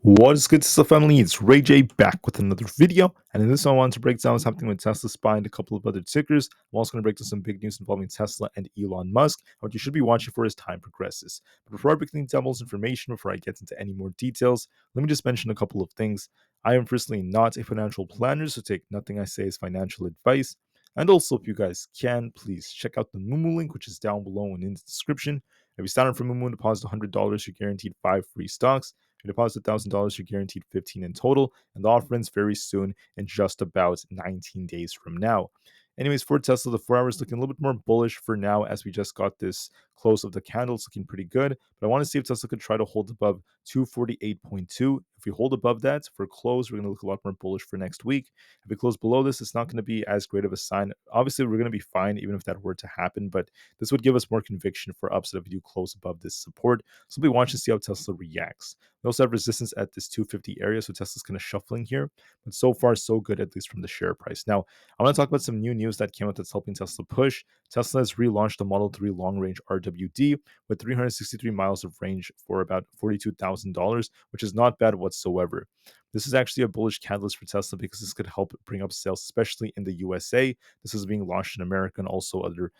What is good, Tesla family? It's Ray J back with another video, and in this one, I want to break down what's happening with Tesla SPY and a couple of other tickers. I'm also going to break down some big news involving Tesla and Elon Musk, and what you should be watching for as time progresses. But before I break things down, most information, before I get into any more details, let me just mention a couple of things. I am personally not a financial planner, so take nothing I say as financial advice. And also, if you guys can, please check out the Moomoo link, which is down below and in the description. If you sign up for Moomoo and deposit $100, you're guaranteed 5 free stocks. You deposit $1,000, you're guaranteed 15 in total, and the offer ends very soon in just about 19 days from now. Anyways, for Tesla, the 4 hours looking a little bit more bullish for now as we just got this close of the candles looking pretty good. But I want to see if Tesla could try to hold above 248.2. If we hold above that for close, we're going to look a lot more bullish for next week. If we close below this, it's not going to be as great of a sign. Obviously, we're going to be fine even if that were to happen, but this would give us more conviction for upside if we do close above this support. So we'll be watching to see how Tesla reacts. We also have resistance at this 250 area, so Tesla's kind of shuffling here. But so far, so good, at least from the share price. Now, I want to talk about some new news that came out that's helping Tesla push. Tesla has relaunched the Model 3 long range RWD with 363 miles of range for about $42,000, which is not bad whatsoever. This is actually a bullish catalyst for Tesla because this could help bring up sales, especially in the USA. This is being launched in America and also other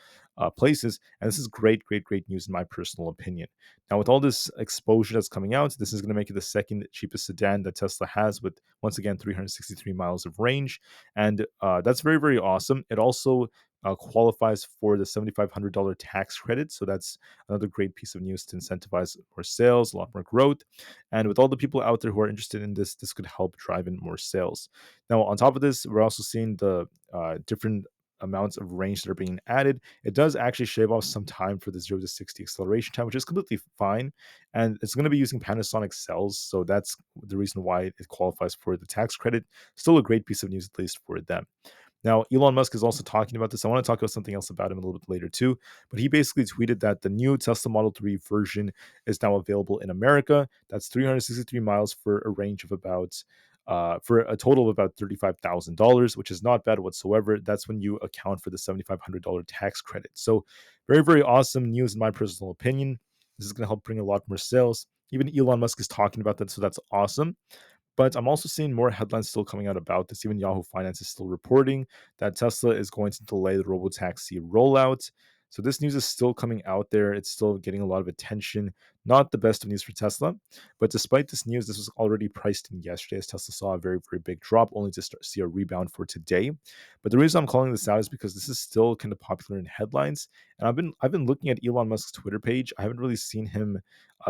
places. And this is great, great, great news in my personal opinion. Now, with all this exposure that's coming out, this is going to make it the second cheapest sedan that Tesla has, with once again 363 miles of range, and that's very, very awesome. It also qualifies for the $7,500 tax credit, so that's another great piece of news to incentivize more sales, a lot more growth. And with all the people out there who are interested in this, this could help drive in more sales. Now, on top of this, we're also seeing the different amounts of range that are being added. It does actually shave off some time for the 0 to 60 acceleration time, which is completely fine. And it's going to be using Panasonic cells, so that's the reason why it qualifies for the tax credit. Still a great piece of news, at least for them. Now, Elon Musk is also talking about this. I want to talk about something else about him a little bit later too. But he basically tweeted that the new Tesla Model 3 version is now available in America. That's 363 miles for a range of about for a total of about $35,000, which is not bad whatsoever. That's when you account for the $7,500 tax credit. So, very, very awesome news in my personal opinion. This is going to help bring a lot more sales. Even Elon Musk is talking about that, so that's awesome. But I'm also seeing more headlines still coming out about this. Even Yahoo Finance is still reporting that Tesla is going to delay the Robotaxi rollout. So this news is still coming out there. It's still getting a lot of attention. Not the best of news for Tesla. But despite this news, this was already priced in yesterday as Tesla saw a very, very big drop, only to see a rebound for today. But the reason I'm calling this out is because this is still kind of popular in headlines. And I've been looking at Elon Musk's Twitter page. I haven't really seen him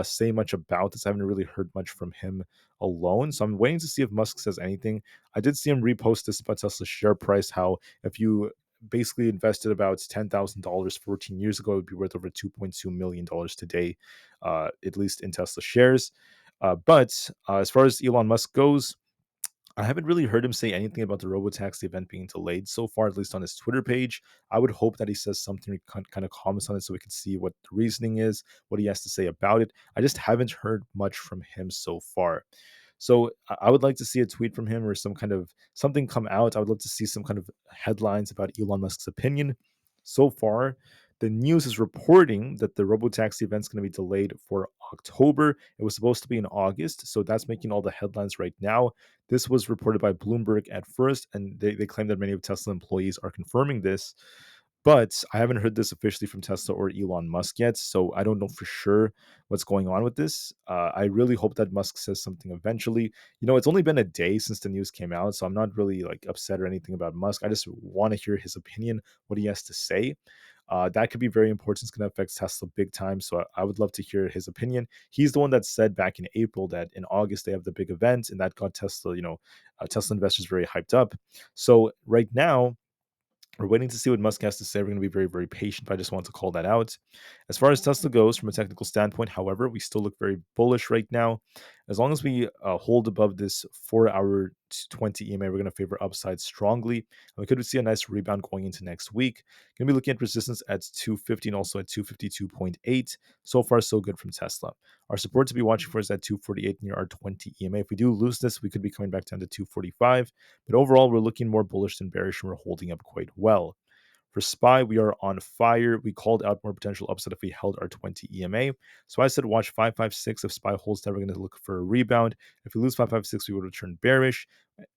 say much about this. I haven't really heard much from him alone. So I'm waiting to see if Musk says anything. I did see him repost this about Tesla's share price, how if you basically invested about $10,000 14 years ago, it would be worth over $2.2 million today, at least in Tesla shares. But as far as Elon Musk goes, I haven't really heard him say anything about the Robotaxi event being delayed so far, at least on his Twitter page. I would hope that he says something, kind of comments on it so we can see what the reasoning is, what he has to say about it. I just haven't heard much from him so far. So I would like to see a tweet from him or some kind of something come out. I would love to see some kind of headlines about Elon Musk's opinion. So far, the news is reporting that the Robotaxi event is going to be delayed for October. It was supposed to be in August, so that's making all the headlines right now. This was reported by Bloomberg at first, and they claim that many of Tesla employees are confirming this. But I haven't heard this officially from Tesla or Elon Musk yet, so I don't know for sure what's going on with this. I really hope that Musk says something eventually. It's only been a day since the news came out, so I'm not really like upset or anything about Musk. I just want to hear his opinion, what he has to say. That could be very important. It's going to affect Tesla big time. So I would love to hear his opinion. He's the one that said back in April that in August they have the big event, and that got Tesla, Tesla investors very hyped up. So right now, we're waiting to see what Musk has to say. We're going to be very, very patient, but I just want to call that out. As far as Tesla goes, from a technical standpoint, however, we still look very bullish right now. As long as we hold above this 4-hour 20 EMA, we're going to favor upside strongly. And we could see a nice rebound going into next week. Going to be looking at resistance at 250 and also at 252.8. So far, so good from Tesla. Our support to be watching for is at 248 near our 20 EMA. If we do lose this, we could be coming back down to 245. But overall, we're looking more bullish than bearish, and we're holding up quite well. For SPY, we are on fire. We called out more potential upside if we held our 20 EMA. So I said watch 556. If SPY holds that, we're going to look for a rebound. If we lose 556, we would return bearish.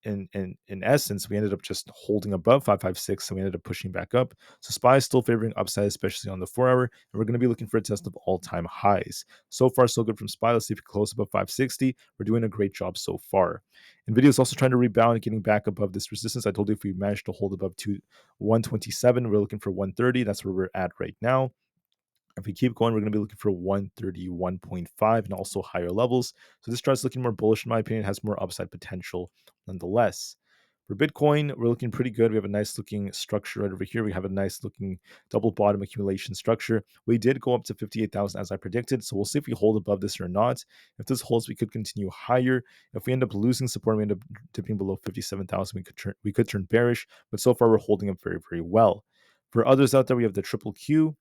In essence, we ended up just holding above 556, and we ended up pushing back up. So SPY is still favoring upside, especially on the 4 hour, and we're going to be looking for a test of all-time highs. So far, so good from SPY. Let's see if we close above 560. We're doing a great job so far. Nvidia is also trying to rebound, getting back above this resistance. I told you if we manage to hold above 127, we're looking for 130. That's where we're at right now. If we keep going, we're going to be looking for 131.5 and also higher levels. So this chart's looking more bullish, in my opinion. It has more upside potential nonetheless. For Bitcoin, we're looking pretty good. We have a nice looking structure right over here. We have a nice looking double bottom accumulation structure. We did go up to 58,000 as I predicted. So we'll see if we hold above this or not. If this holds, we could continue higher. If we end up losing support, we end up dipping below 57,000, we could turn bearish. But so far, we're holding up very, very well. For others out there, we have the triple Q.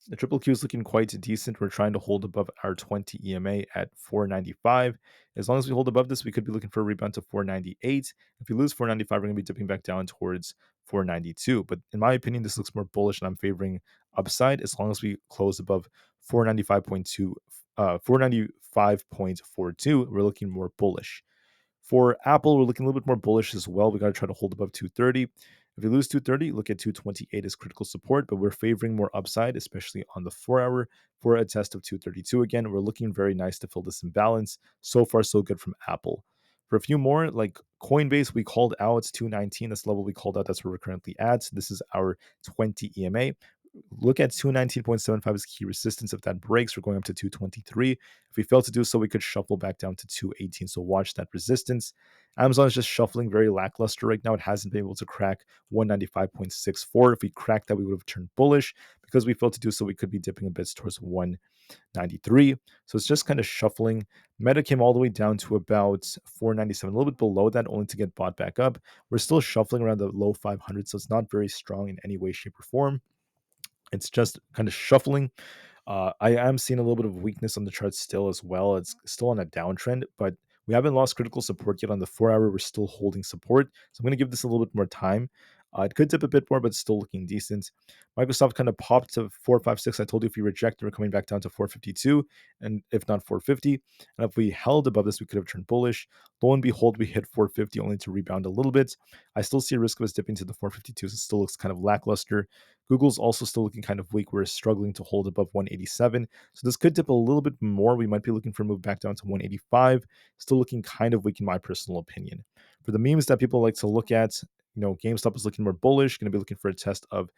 The triple Q is looking quite decent. We're trying to hold above our 20 EMA at 495. As long as we hold above this, we could be looking for a rebound to 498. If we lose 495, we're going to be dipping back down towards 492. But in my opinion, this looks more bullish, and I'm favoring upside as long as we close above 495.2, 495.42. We're looking more bullish. For Apple, we're looking a little bit more bullish as well. We got to try to hold above 230. If we lose 230, look at 228 as critical support, but we're favoring more upside, especially on the 4 hour for a test of 232 again. We're looking very nice to fill this imbalance. So far, so good from Apple. For a few more, like Coinbase, we called out 219. That's the level we called out. That's where we're currently at. This is our 20 EMA. Look at 219.75 as key resistance. If that breaks, we're going up to 223. If we fail to do so, we could shuffle back down to 218. So watch that resistance. Amazon is just shuffling very lackluster right now. It hasn't been able to crack 195.64. If we cracked that, we would have turned bullish. Because we failed to do so, we could be dipping a bit towards 193. So it's just kind of shuffling. Meta came all the way down to about 497, a little bit below that, only to get bought back up. We're still shuffling around the low 500, so it's not very strong in any way, shape, or form. It's just kind of shuffling. I am seeing a little bit of weakness on the chart still as well. It's still on a downtrend, but we haven't lost critical support yet on the 4 hour. We're still holding support. So I'm going to give this a little bit more time. It could dip a bit more, but it's still looking decent. Microsoft kind of popped to 456. I told you if we reject, we're coming back down to 452, and if not 450. And if we held above this, we could have turned bullish. Lo and behold, we hit 450 only to rebound a little bit. I still see a risk of us dipping to the 452. So it still looks kind of lackluster. Google's also still looking kind of weak. We're struggling to hold above 187. So this could dip a little bit more. We might be looking for a move back down to 185. Still looking kind of weak in my personal opinion. For the memes that people like to look at, GameStop is looking more bullish, going to be looking for a test of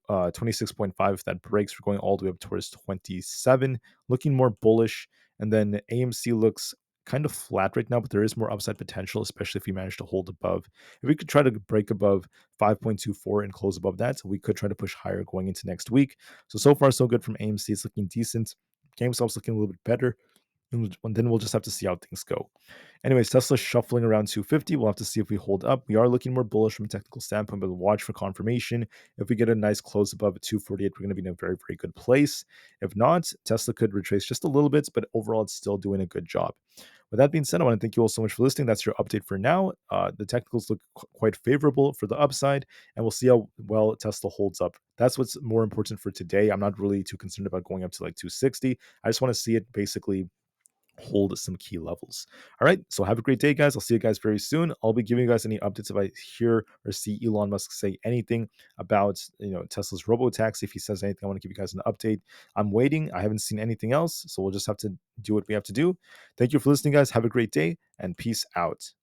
26.5. If that breaks, we're going all the way up towards 27, looking more bullish. And then AMC looks kind of flat right now, but there is more upside potential, especially if we manage to hold above. If we could try to break above 5.24 and close above that, so we could try to push higher going into next week. So far, so good from AMC. It's looking decent. GameStop's looking a little bit better. And then we'll just have to see how things go. Anyways, Tesla shuffling around 250. We'll have to see if we hold up. We are looking more bullish from a technical standpoint, but watch for confirmation. If we get a nice close above 248, we're going to be in a very, very good place. If not, Tesla could retrace just a little bit, but overall, it's still doing a good job. With that being said, I want to thank you all so much for listening. That's your update for now. The technicals look quite favorable for the upside, and we'll see how well Tesla holds up. That's what's more important for today. I'm not really too concerned about going up to like 260. I just want to see it basically hold some key levels. All right. So have a great day, guys. I'll see you guys very soon. I'll be giving you guys any updates if I hear or see Elon Musk say anything about Tesla's Robotaxi. If he says anything, I want to give you guys an update. I'm waiting. I haven't seen anything else, so we'll just have to do what we have to do. Thank you for listening, guys. Have a great day and peace out.